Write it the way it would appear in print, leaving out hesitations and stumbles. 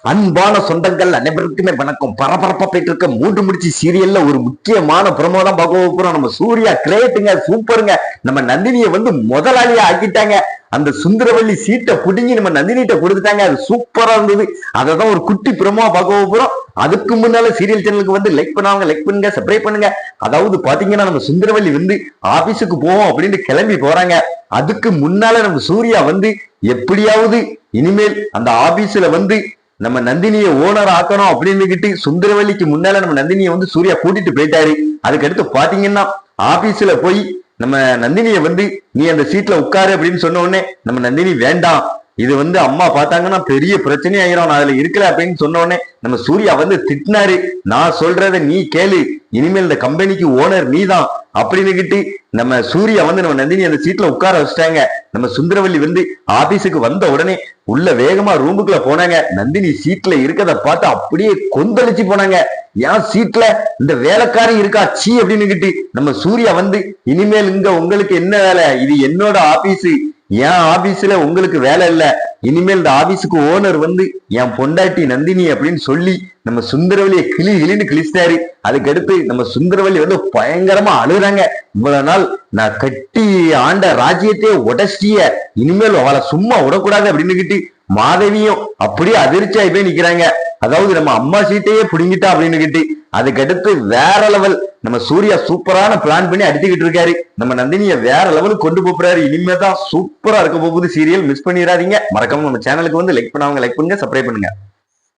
அன்பான சொந்தங்கள் அனைவருக்குமே வணக்கம். பரபரப்பா போயிட்டு இருக்க 3 முடிச்சு சீரியல்ல ஒரு முக்கியமான ப்ரோமோ தான் பார்க்க போறோம். நம்ம சூர்யா கிரேட்டுங்க, சூப்பருங்க. நம்ம நந்தினியை முதலாளியா ஆக்கிட்டாங்க. அந்த சுந்தரவள்ளி சீட்டை புடுங்கி நம்ம நந்தினிட்ட கொடுத்துட்டாங்க. அது சூப்பரா இருந்தது. அததான் ஒரு குட்டி ப்ரோமோ பார்க்க போறோம். அதுக்கு முன்னால சீரியல் சேனலுக்கு லைக் பண்ணுவாங்க, லைக் பண்ணுங்க, சப்ஸ்கிரைப் பண்ணுங்க. அதாவது பாத்தீங்கன்னா நம்ம சுந்தரவள்ளி ஆபீஸுக்கு போவோம் அப்படின்னு கிளம்பி போறாங்க. அதுக்கு முன்னால நம்ம சூர்யா எப்படியாவது இனிமேல் அந்த ஆபீஸ்ல நம்ம நந்தினியை ஓனர் ஆக்கணும் அப்படின்னு சுந்தரவல்லிக்கு முன்னால நம்ம நந்தினியை சூர்யா கூட்டிட்டு போயிட்டாரு. அதுக்கடுத்து பாத்தீங்கன்னா ஆபீஸ்ல போய் நம்ம நந்தினியை நீ அந்த சீட்ல உட்காரு அப்படின்னு சொன்ன உடனே நம்ம நந்தினி வேண்டாம், இது அம்மா பார்த்தாங்கன்னா பெரிய பிரச்சனை ஆயிரும், நான் அதுல இருக்கல அப்படின்னு சொன்ன உடனே நம்ம சூர்யா திட்டினாரு. நான் சொல்றத நீ கேளு, இனிமேல் இந்த கம்பெனிக்கு ஓனர் நீதான் அப்படின்னு நம்ம சூர்யா நம்ம நந்தினி அந்த சீட்ல உட்கார வச்சுட்டாங்க. நம்ம சுந்தரவல்லி ஆபீஸுக்கு வந்த உடனே உள்ள வேகமா ரூமுக்குள்ள போனாங்க. நந்தினி சீட்ல இருக்கத பார்த்து அப்படியே கொந்தளிச்சு போனாங்க. ஏன் சீட்ல இந்த வேலைக்காரி இருக்கா சீ அப்படின்னு நம்ம சூர்யா இனிமேல் இங்க உங்களுக்கு என்ன வேலை, இது என்னோட ஆபீஸ், என் ஆபீஸ்ல உங்களுக்கு வேலை இல்ல, இனிமேல் இந்த ஆபீஸுக்கு ஓனர் என் பொண்டாட்டி நந்தினி அப்படின்னு சொல்லி நம்ம சுந்தரவல்லியை கிளின்னு கிழிச்சிட்டாரு. அதுக்கடுத்து நம்ம சுந்தரவல்லி பயங்கரமா அழுகுறாங்க. இவ்வளவு நாள் நான் கட்டி ஆண்ட ராஜ்யத்தையே உடச்சிய, இனிமேல் அவளை சும்மா விடக்கூடாது அப்படின்னு மாதவியும் அப்படியே அதிர்ச்சியாய் போய் நிக்கிறாங்க. அதாவது நம்ம அம்மா சீட்டையே புடுங்கிட்டா அப்படின்னு அதுக்கடுத்து வேற லெவல் நம்ம சூர்யா சூப்பரான பிளான் பண்ணி அடிச்சுக்கிட்டு இருக்காரு. நம்ம நந்தினியை வேற லெவலுக்கு கொண்டு போறாரு. இனிமேதான் சூப்பரா இருக்க போகுது சீரியல். மிஸ் பண்ணிடாதீங்க. மறக்காம நம்ம சேனலுக்கு லைக் பண்ணுங்க, சப்ஸ்கிரைப் பண்ணுங்க.